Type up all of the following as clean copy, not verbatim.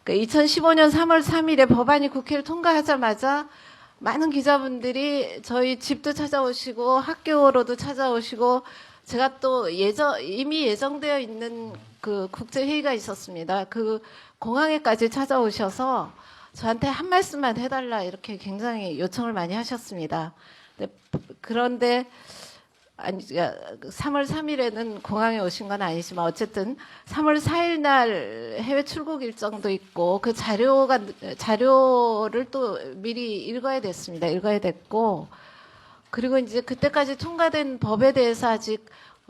2015년 3월 3일에 법안이 국회를 통과하자마자 많은 기자분들이 저희 집도 찾아오시고 학교로도 찾아오시고 제가 또 이미 예정되어 있는 그 국제회의가 있었습니다. 그 공항에까지 찾아오셔서 저한테 한 말씀만 해달라 이렇게 굉장히 요청을 많이 하셨습니다. 그런데 아니 3월 3일에는 공항에 오신 건 아니지만 어쨌든 3월 4일 날 해외 출국 일정도 있고 그 자료를 또 미리 읽어야 됐습니다. 읽어야 됐고 그리고 이제 그때까지 통과된 법에 대해서 아직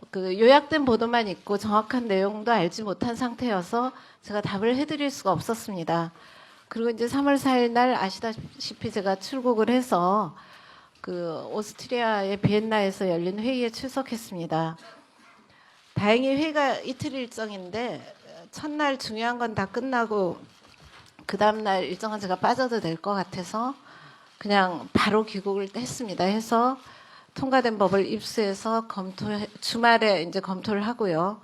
그 요약된 보도만 있고 정확한 내용도 알지 못한 상태여서 제가 답을 해드릴 수가 없었습니다. 그리고 이제 3월 4일 날 아시다시피 제가 출국을 해서 그 오스트리아의 비엔나에서 열린 회의에 출석했습니다. 다행히 회의가 이틀 일정인데 첫날 중요한 건 다 끝나고 그 다음날 일정은 제가 빠져도 될 것 같아서 그냥 바로 귀국을 했습니다. 해서 통과된 법을 입수해서 주말에 이제 검토를 하고요.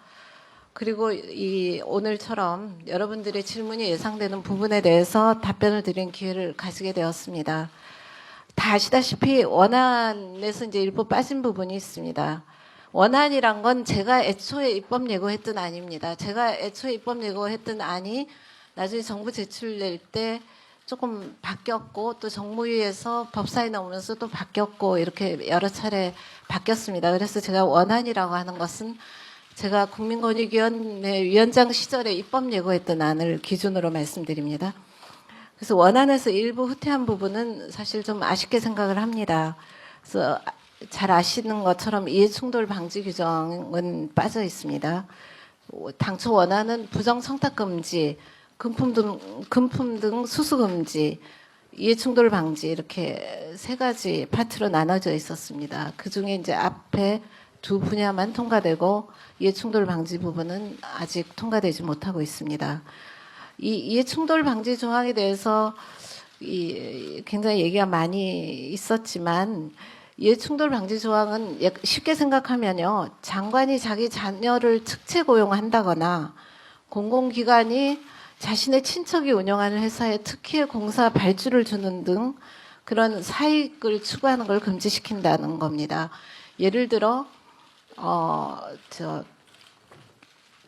그리고 이 오늘처럼 여러분들의 질문이 예상되는 부분에 대해서 답변을 드리는 기회를 가지게 되었습니다. 다 아시다시피 원안에서 이제 일부 빠진 부분이 있습니다. 원안이란 건 제가 애초에 입법 예고했던 안입니다. 제가 애초에 입법 예고했던 안이 나중에 정부 제출될 때 조금 바뀌었고 또 정무위에서 법사위 나오면서 또 바뀌었고 이렇게 여러 차례 바뀌었습니다. 그래서 제가 원안이라고 하는 것은 제가 국민권익위원회 위원장 시절에 입법 예고했던 안을 기준으로 말씀드립니다. 그래서 원안에서 일부 후퇴한 부분은 사실 좀 아쉽게 생각을 합니다. 그래서 잘 아시는 것처럼 이해충돌 방지 규정은 빠져 있습니다. 당초 원안은 부정 청탁 금지, 금품 등 수수 금지, 이해충돌 방지 이렇게 세 가지 파트로 나눠져 있었습니다. 그 중에 이제 앞에 두 분야만 통과되고 이해충돌 방지 부분은 아직 통과되지 못하고 있습니다. 이 이해충돌 방지 조항에 대해서 굉장히 얘기가 많이 있었지만 이해충돌 방지 조항은 쉽게 생각하면요. 장관이 자기 자녀를 특채 고용한다거나 공공기관이 자신의 친척이 운영하는 회사에 특혜 공사 발주를 주는 등 그런 사익을 추구하는 걸 금지시킨다는 겁니다. 예를 들어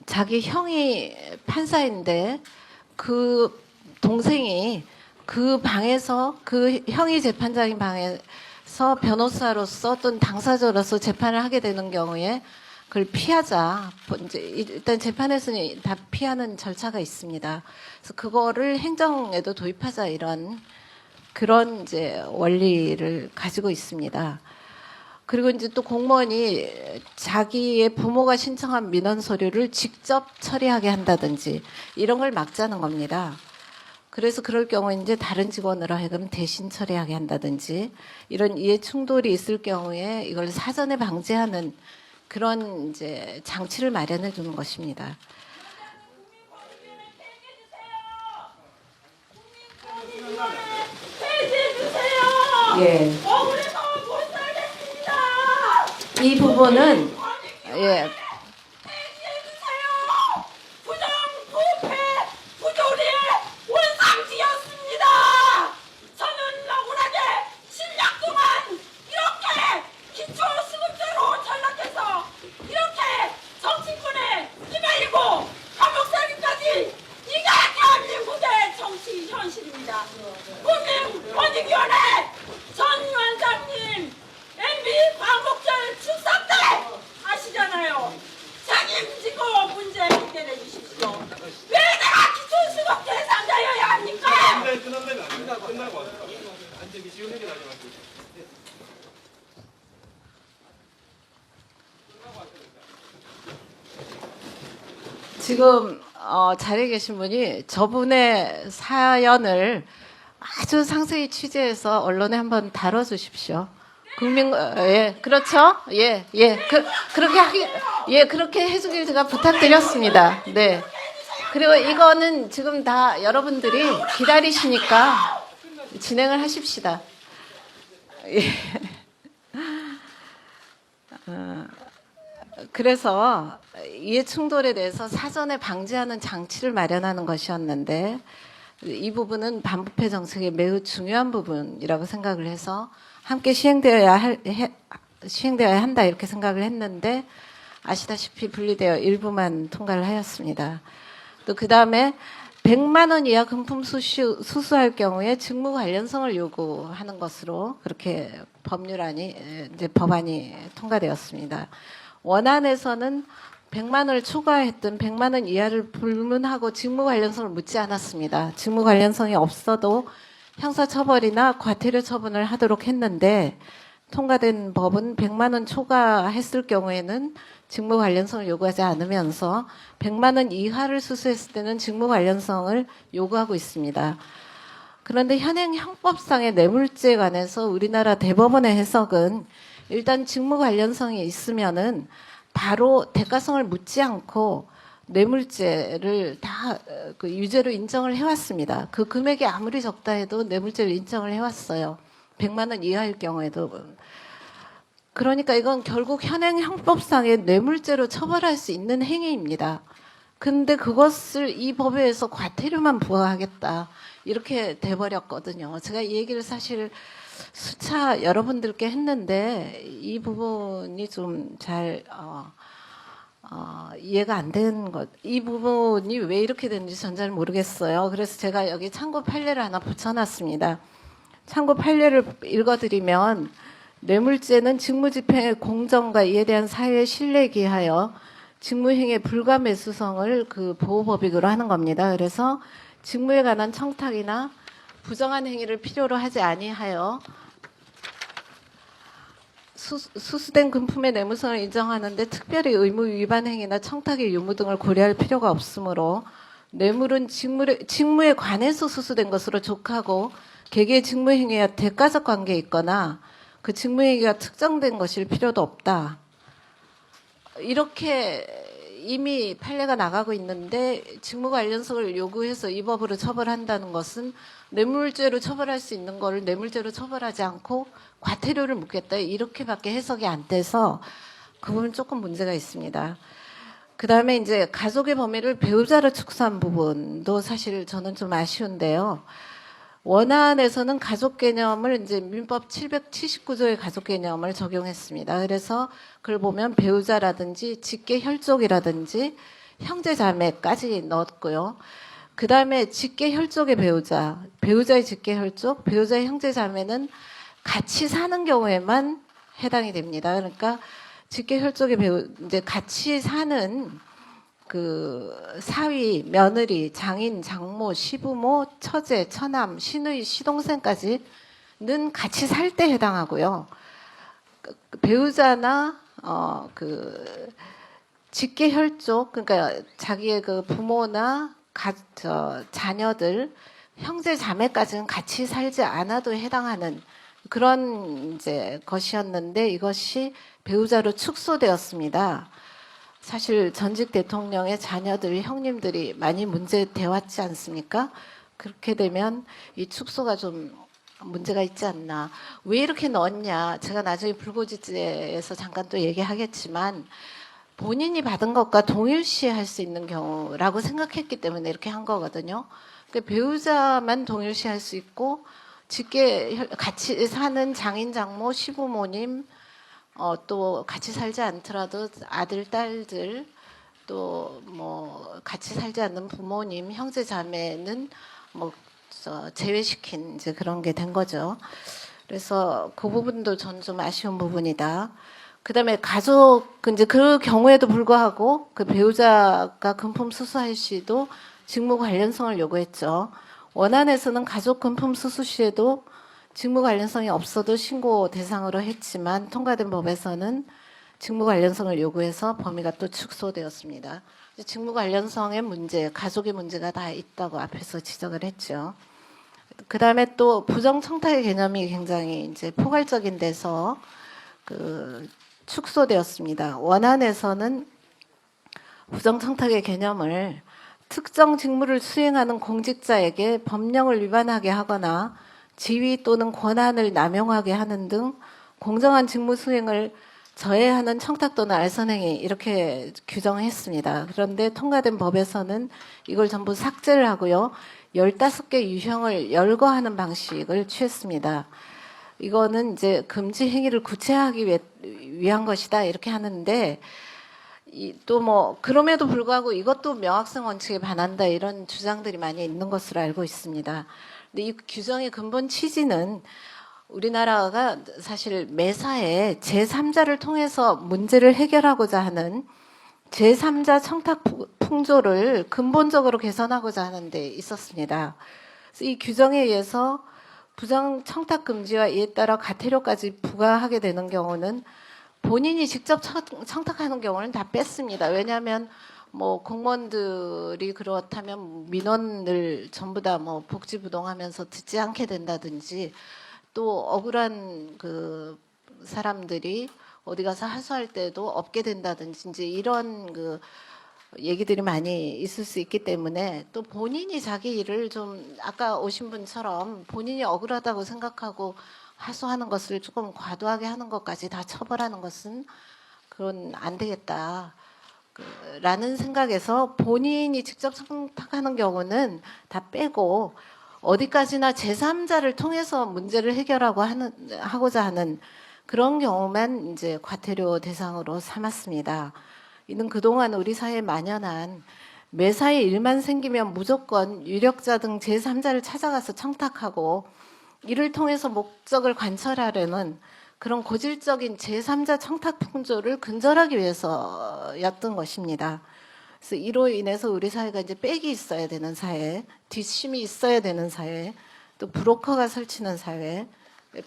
자기 형이 판사인데 그 동생이 그 방에서 그 형이 재판장인 방에서 변호사로서 또는 당사자로서 재판을 하게 되는 경우에 그걸 피하자. 이제 일단 재판에서는 다 피하는 절차가 있습니다. 그래서 그거를 행정에도 도입하자 이런 그런 이제 원리를 가지고 있습니다. 그리고 이제 또 공무원이 자기의 부모가 신청한 민원 서류를 직접 처리하게 한다든지 이런 걸 막자는 겁니다. 그래서 그럴 경우에 이제 다른 직원으로 하여금 대신 처리하게 한다든지 이런 이해 충돌이 있을 경우에 이걸 사전에 방지하는 그런 이제 장치를 마련해 주는 것입니다. 예. 이 부분은 예. 국민권익위원회 전 위원장님 MB 광복절 추석 때 아시잖아요. 책임지고 문제 해결해 주십시오. 왜 내가 기초수급 대상자여야 합니까? 끝나고 안전기 지원 해결하지 말고. 지금 자리에 계신 분이 저분의 사연을 아주 상세히 취재해서 언론에 한번 다뤄주십시오. 예, 그렇죠? 예, 예, 그렇게 해주길 제가 부탁드렸습니다. 네. 그리고 이거는 지금 다 여러분들이 기다리시니까 진행을 하십시다. 예. 그래서 이해 충돌에 대해서 사전에 방지하는 장치를 마련하는 것이었는데 이 부분은 반부패 정책의 매우 중요한 부분이라고 생각을 해서 함께 시행되어야 한다 이렇게 생각을 했는데 아시다시피 분리되어 일부만 통과를 하였습니다. 또 그다음에 100만 원 이하 금품 수수할 경우에 직무 관련성을 요구하는 것으로 그렇게 법안이 통과되었습니다. 원안에서는 100만 원을 초과했든 100만 원 이하를 불문하고 직무 관련성을 묻지 않았습니다. 직무 관련성이 없어도 형사처벌이나 과태료 처분을 하도록 했는데 통과된 법은 100만 원 초과했을 경우에는 직무 관련성을 요구하지 않으면서 100만 원 이하를 수수했을 때는 직무 관련성을 요구하고 있습니다. 그런데 현행 형법상의 뇌물죄에 관해서 우리나라 대법원의 해석은 일단 직무 관련성이 있으면은 바로 대가성을 묻지 않고 뇌물죄를 다 그 유죄로 인정을 해왔습니다. 그 금액이 아무리 적다 해도 뇌물죄를 인정을 해왔어요. 100만 원 이하일 경우에도. 그러니까 이건 결국 현행 형법상의 뇌물죄로 처벌할 수 있는 행위입니다. 근데 그것을 이 법에 의해서 과태료만 부과하겠다. 이렇게 돼버렸거든요. 제가 이 얘기를 사실 수차 여러분들께 했는데 이 부분이 좀 잘 이해가 안 되는 것. 이 부분이 왜 이렇게 됐는지 전 잘 모르겠어요. 그래서 제가 여기 참고 판례를 하나 붙여놨습니다. 참고 판례를 읽어드리면 뇌물죄는 직무집행의 공정과 이에 대한 사회의 신뢰에 기하여 직무행위의 불가매수성을 그 보호법익으로 하는 겁니다. 그래서 직무에 관한 청탁이나 부정한 행위를 필요로 하지 아니하여 수수된 금품의 뇌물성을 인정하는데 특별히 의무 위반 행위나 청탁의 유무 등을 고려할 필요가 없으므로 뇌물은 직무에 관해서 수수된 것으로 족하고 개개의 직무행위와 대가적 관계에 있거나 그 직무행위가 특정된 것일 필요도 없다. 이렇게 이미 판례가 나가고 있는데 직무 관련성을 요구해서 이 법으로 처벌한다는 것은 뇌물죄로 처벌할 수 있는 거를 뇌물죄로 처벌하지 않고 과태료를 묻겠다. 이렇게밖에 해석이 안 돼서 그 부분 조금 문제가 있습니다. 그다음에 이제 가족의 범위를 배우자로 축소한 부분도 사실 저는 좀 아쉬운데요. 원안에서는 가족 개념을 이제 민법 779조의 가족 개념을 적용했습니다. 그래서 그걸 보면 배우자라든지 직계 혈족이라든지 형제 자매까지 넣었고요. 그다음에 직계 혈족의 배우자, 배우자의 직계 혈족, 배우자의 형제 자매는 같이 사는 경우에만 해당이 됩니다. 그러니까 직계 혈족의 이제 같이 사는 그 사위, 며느리, 장인, 장모, 시부모, 처제, 처남, 시누이, 시동생까지는 같이 살 때 해당하고요. 배우자나 그 직계 혈족, 그러니까 자기의 그 부모나 자녀들, 형제 자매까지는 같이 살지 않아도 해당하는 그런 이제 것이었는데 이것이 배우자로 축소되었습니다. 사실 전직 대통령의 자녀들, 형님들이 많이 문제되어 왔지 않습니까? 그렇게 되면 이 축소가 좀 문제가 있지 않나. 왜 이렇게 넣었냐. 제가 나중에 불고지죄에서 잠깐 또 얘기하겠지만 본인이 받은 것과 동일시할 수 있는 경우라고 생각했기 때문에 이렇게 한 거거든요. 그러니까 배우자만 동일시할 수 있고 직계 같이 사는 장인, 장모, 시부모님 또 같이 살지 않더라도 아들, 딸들 또 뭐 같이 살지 않는 부모님, 형제 자매는 뭐 제외시킨 이제 그런 게 된 거죠. 그래서 그 부분도 전 좀 아쉬운 부분이다. 그다음에 가족 이제 그 경우에도 불구하고 그 배우자가 금품 수수할 시도 직무 관련성을 요구했죠. 원안에서는 가족 금품 수수 시에도 직무 관련성이 없어도 신고 대상으로 했지만 통과된 법에서는 직무 관련성을 요구해서 범위가 또 축소되었습니다. 직무 관련성의 문제, 가족의 문제가 다 있다고 앞에서 지적을 했죠. 그 다음에 또 부정청탁의 개념이 굉장히 이제 포괄적인 데서 그 축소되었습니다. 원안에서는 부정청탁의 개념을 특정 직무를 수행하는 공직자에게 법령을 위반하게 하거나 지위 또는 권한을 남용하게 하는 등 공정한 직무 수행을 저해하는 청탁 또는 알선행위 이렇게 규정했습니다. 그런데 통과된 법에서는 이걸 전부 삭제를 하고요. 15개 유형을 열거하는 방식을 취했습니다. 이거는 이제 금지 행위를 구체화하기 위한 것이다 이렇게 하는데 또 뭐 그럼에도 불구하고 이것도 명확성 원칙에 반한다 이런 주장들이 많이 있는 것으로 알고 있습니다. 근데 이 규정의 근본 취지는 우리나라가 사실 매사에 제3자를 통해서 문제를 해결하고자 하는 제3자 청탁 풍조를 근본적으로 개선하고자 하는 데 있었습니다. 그래서 이 규정에 의해서 부정 청탁 금지와 이에 따라 과태료까지 부과하게 되는 경우는 본인이 직접 청탁하는 경우는 다 뺐습니다. 왜냐하면 뭐 공무원들이 그렇다면 민원을 전부 다 뭐 복지부동하면서 듣지 않게 된다든지 또 억울한 그 사람들이 어디 가서 하소할 때도 없게 된다든지 이제 이런 그 얘기들이 많이 있을 수 있기 때문에 또 본인이 자기 일을 좀 아까 오신 분처럼 본인이 억울하다고 생각하고 하소하는 것을 조금 과도하게 하는 것까지 다 처벌하는 것은 그건 안 되겠다. 라는 생각에서 본인이 직접 청탁하는 경우는 다 빼고 어디까지나 제3자를 통해서 문제를 하고자 하는 그런 경우만 이제 과태료 대상으로 삼았습니다. 이는 그동안 우리 사회에 만연한 매사에 일만 생기면 무조건 유력자 등 제3자를 찾아가서 청탁하고 이를 통해서 목적을 관철하려는 그런 고질적인 제3자 청탁 풍조를 근절하기 위해서였던 것입니다. 그래서 이로 인해서 우리 사회가 이제 백이 있어야 되는 사회, 뒷심이 있어야 되는 사회, 또 브로커가 설치는 사회,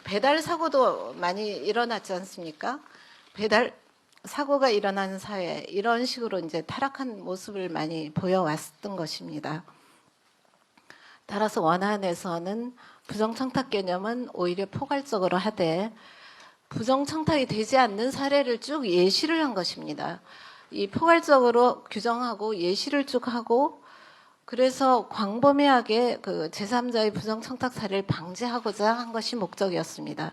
배달 사고도 많이 일어났지 않습니까? 배달 사고가 일어나는 사회, 이런 식으로 이제 타락한 모습을 많이 보여왔던 것입니다. 따라서 원안에서는 부정청탁 개념은 오히려 포괄적으로 하되 부정청탁이 되지 않는 사례를 쭉 예시를 한 것입니다. 이 포괄적으로 규정하고 예시를 쭉 하고 그래서 광범위하게 그 제3자의 부정청탁 사례를 방지하고자 한 것이 목적이었습니다.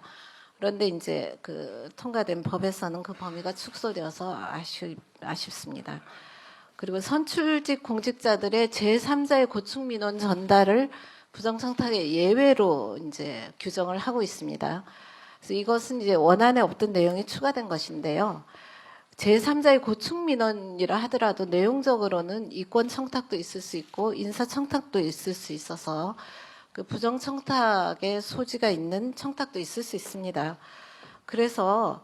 그런데 이제 그 통과된 법에서는 그 범위가 축소되어서 아쉽습니다. 그리고 선출직 공직자들의 제3자의 고충 민원 전달을 부정청탁의 예외로 이제 규정을 하고 있습니다. 그래서 이것은 이제 원안에 없던 내용이 추가된 것인데요. 제3자의 고충 민원이라 하더라도 내용적으로는 이권 청탁도 있을 수 있고 인사 청탁도 있을 수 있어서 그 부정 청탁의 소지가 있는 청탁도 있을 수 있습니다. 그래서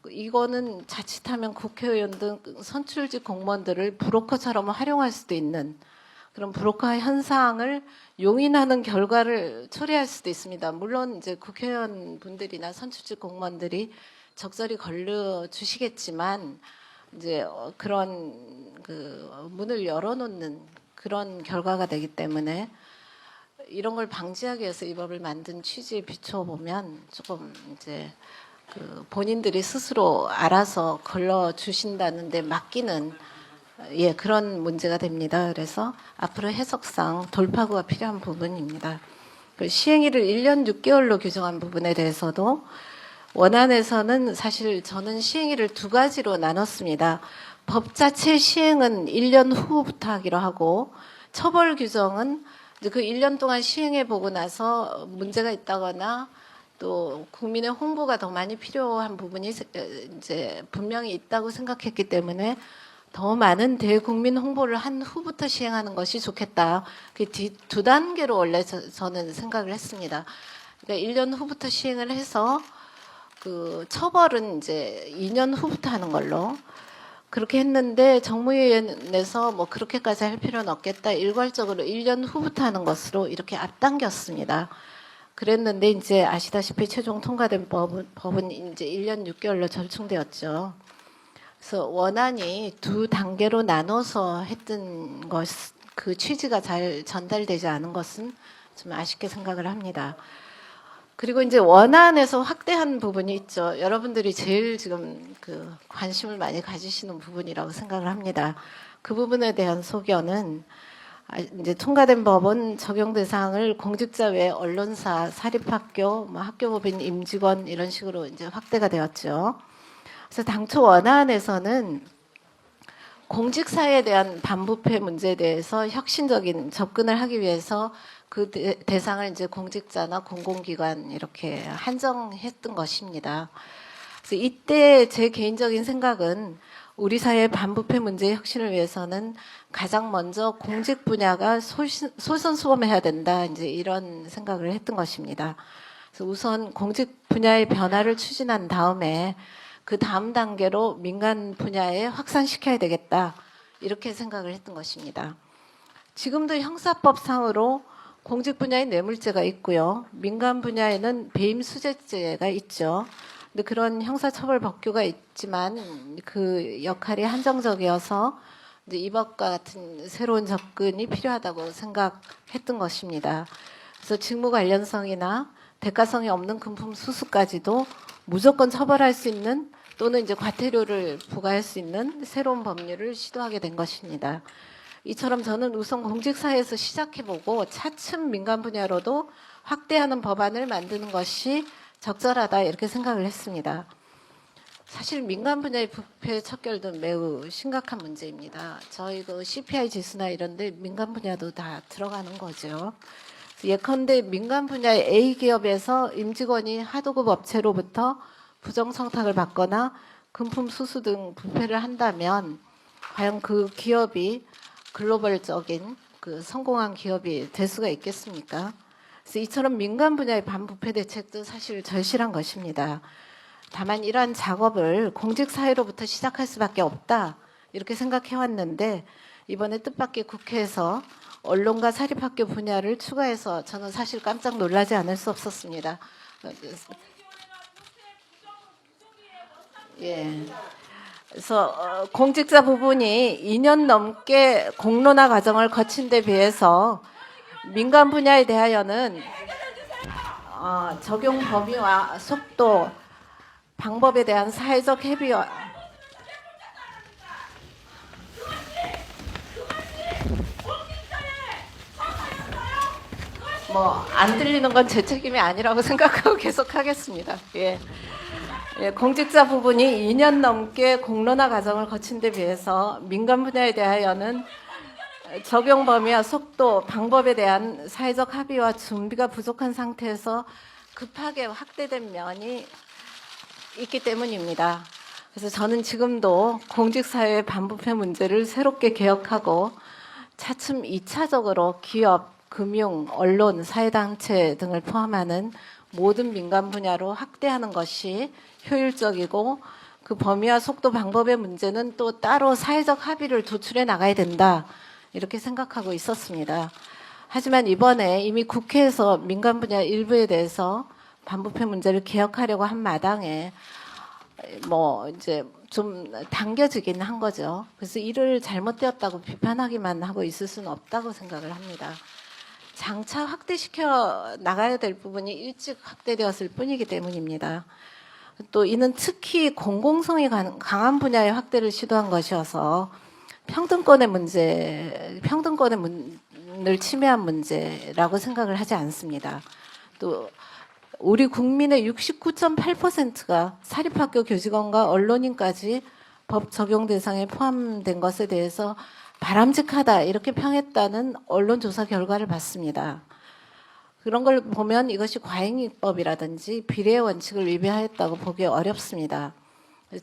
이거는 자칫하면 국회의원 등 선출직 공무원들을 브로커처럼 활용할 수도 있는 그런 브로커 현상을 용인하는 결과를 초래할 수도 있습니다. 물론 이제 국회의원 분들이나 선출직 공무원들이 적절히 걸러 주시겠지만 이제 그런 그 문을 열어놓는 그런 결과가 되기 때문에 이런 걸 방지하기 위해서 이 법을 만든 취지에 비춰보면 조금 이제 그 본인들이 스스로 알아서 걸러 주신다는데 맡기는 그런 문제가 됩니다. 그래서 앞으로 해석상 돌파구가 필요한 부분입니다. 그 시행일을 1년 6개월로 규정한 부분에 대해서도 원안에서는 사실 저는 시행일을 두 가지로 나눴습니다. 법 자체 시행은 1년 후부터 하기로 하고 처벌 규정은 그 1년 동안 시행해 보고 나서 문제가 있다거나 또 국민의 홍보가 더 많이 필요한 부분이 이제 분명히 있다고 생각했기 때문에 더 많은 대국민 홍보를 한 후부터 시행하는 것이 좋겠다. 그 두 단계로 원래 저는 생각을 했습니다. 그러니까 1년 후부터 시행을 해서 그 처벌은 이제 2년 후부터 하는 걸로 그렇게 했는데 정무위원회에서 뭐 그렇게까지 할 필요는 없겠다. 일괄적으로 1년 후부터 하는 것으로 이렇게 앞당겼습니다. 그랬는데 이제 아시다시피 최종 통과된 법은 이제 1년 6개월로 절충되었죠. 그래서 원안이 두 단계로 나눠서 했던 그 취지가 잘 전달되지 않은 것은 좀 아쉽게 생각을 합니다. 그리고 이제 원안에서 확대한 부분이 있죠. 여러분들이 제일 지금 그 관심을 많이 가지시는 부분이라고 생각을 합니다. 그 부분에 대한 소견은 이제 통과된 법은 적용 대상을 공직자 외 언론사, 사립학교, 뭐 학교법인 임직원 이런 식으로 이제 확대가 되었죠. 그래서 당초 원안에서는 공직사회에 대한 반부패 문제에 대해서 혁신적인 접근을 하기 위해서 그 대상을 이제 공직자나 공공기관 이렇게 한정했던 것입니다. 그래서 이때 제 개인적인 생각은 우리 사회의 반부패 문제의 혁신을 위해서는 가장 먼저 공직 분야가 솔선수범해야 된다. 이제 이런 생각을 했던 것입니다. 그래서 우선 공직 분야의 변화를 추진한 다음에 그 다음 단계로 민간 분야에 확산시켜야 되겠다. 이렇게 생각을 했던 것입니다. 지금도 형사법상으로 공직 분야에 뇌물죄가 있고요. 민간 분야에는 배임수재죄가 있죠. 근데 그런 형사처벌 법규가 있지만 그 역할이 한정적이어서 이제 이법과 같은 새로운 접근이 필요하다고 생각했던 것입니다. 그래서 직무 관련성이나 대가성이 없는 금품 수수까지도 무조건 처벌할 수 있는 또는 이제 과태료를 부과할 수 있는 새로운 법률을 시도하게 된 것입니다. 이처럼 저는 우선 공직사회에서 시작해보고 차츰 민간 분야로도 확대하는 법안을 만드는 것이 적절하다 이렇게 생각을 했습니다. 사실 민간 분야의 부패 척결도 매우 심각한 문제입니다. 저희 그 CPI 지수나 이런데 민간 분야도 다 들어가는 거죠. 예컨대 민간 분야의 A 기업에서 임직원이 하도급 업체로부터 부정청탁을 받거나 금품 수수 등 부패를 한다면 과연 그 기업이 글로벌적인 그 성공한 기업이 될 수가 있겠습니까? 그래서 이처럼 민간 분야의 반부패 대책도 사실 절실한 것입니다. 다만 이러한 작업을 공직사회로부터 시작할 수밖에 없다 이렇게 생각해왔는데 이번에 뜻밖의 국회에서 언론과 사립학교 분야를 추가해서 저는 사실 깜짝 놀라지 않을 수 없었습니다. 예. 그래서 공직자 부분이 2년 넘게 공론화 과정을 거친 데 비해서 민간 분야에 대하여는 적용 범위와 속도, 방법에 대한 사회적 협의와 안 들리는 건 제 책임이 아니라고 생각하고 계속하겠습니다. 예. 예, 공직자 부분이 2년 넘게 공론화 과정을 거친 데 비해서 민간 분야에 대하여는 적용 범위와 속도, 방법에 대한 사회적 합의와 준비가 부족한 상태에서 급하게 확대된 면이 있기 때문입니다. 그래서 저는 지금도 공직사회의 반부패 문제를 새롭게 개혁하고 차츰 2차적으로 기업, 금융, 언론, 사회단체 등을 포함하는 모든 민간 분야로 확대하는 것이 효율적이고 그 범위와 속도, 방법의 문제는 또 따로 사회적 합의를 도출해 나가야 된다. 이렇게 생각하고 있었습니다. 하지만 이번에 이미 국회에서 민간 분야 일부에 대해서 반부패 문제를 개혁하려고 한 마당에 이제 좀 당겨지긴 한 거죠. 그래서 이를 잘못되었다고 비판하기만 하고 있을 수는 없다고 생각을 합니다. 장차 확대시켜 나가야 될 부분이 일찍 확대되었을 뿐이기 때문입니다. 또 이는 특히 공공성이 강한 분야의 확대를 시도한 것이어서 평등권의 문을 침해한 문제라고 생각을 하지 않습니다. 또 우리 국민의 69.8%가 사립학교 교직원과 언론인까지 법 적용 대상에 포함된 것에 대해서 바람직하다 이렇게 평했다는 언론조사 결과를 봤습니다. 그런 걸 보면 이것이 과잉입법이라든지 비례의 원칙을 위배하였다고 보기 어렵습니다.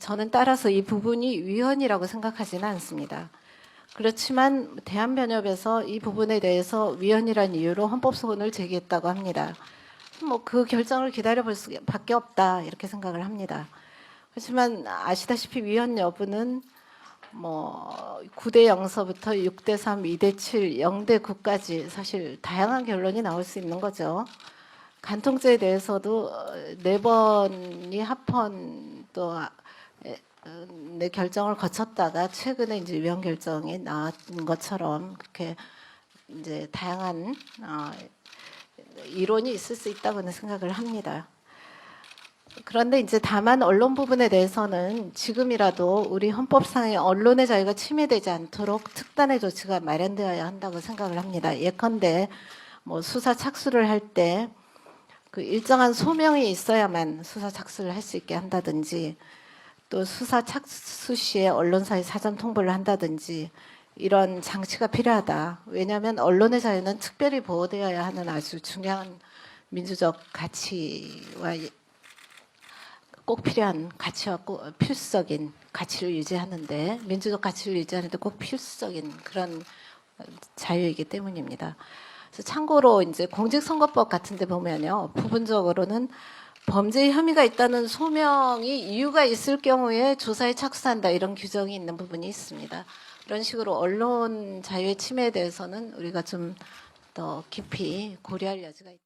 저는 따라서 이 부분이 위헌이라고 생각하지는 않습니다. 그렇지만 대한변협에서 이 부분에 대해서 위헌이라는 이유로 헌법소원을 제기했다고 합니다. 그 결정을 기다려볼 수밖에 없다 이렇게 생각을 합니다. 하지만 아시다시피 위헌 여부는 9대 0서부터 6대 3, 2대 7, 0대 9까지 사실 다양한 결론이 나올 수 있는 거죠. 간통죄에 대해서도 4번이 합헌 또 결정을 거쳤다가 최근에 이제 위헌 결정이 나온 것처럼 그렇게 이제 다양한 이론이 있을 수 있다고는 생각을 합니다. 그런데 이제 다만 언론 부분에 대해서는 지금이라도 우리 헌법상의 언론의 자유가 침해되지 않도록 특단의 조치가 마련되어야 한다고 생각을 합니다. 예컨대 수사 착수를 할 때 그 일정한 소명이 있어야만 수사 착수를 할 수 있게 한다든지 또 수사 착수 시에 언론사에 사전 통보를 한다든지 이런 장치가 필요하다. 왜냐하면 언론의 자유는 특별히 보호되어야 하는 아주 중요한 민주적 가치와 꼭 필요한 가치와 꼭 필수적인 가치를 유지하는데 민주적 가치를 유지하는데 꼭 필수적인 그런 자유이기 때문입니다. 그래서 참고로 이제 공직선거법 같은데 보면요, 부분적으로는 범죄 혐의가 있다는 소명이 이유가 있을 경우에 조사에 착수한다 이런 규정이 있는 부분이 있습니다. 이런 식으로 언론 자유의 침해에 대해서는 우리가 좀 더 깊이 고려할 여지가 있다.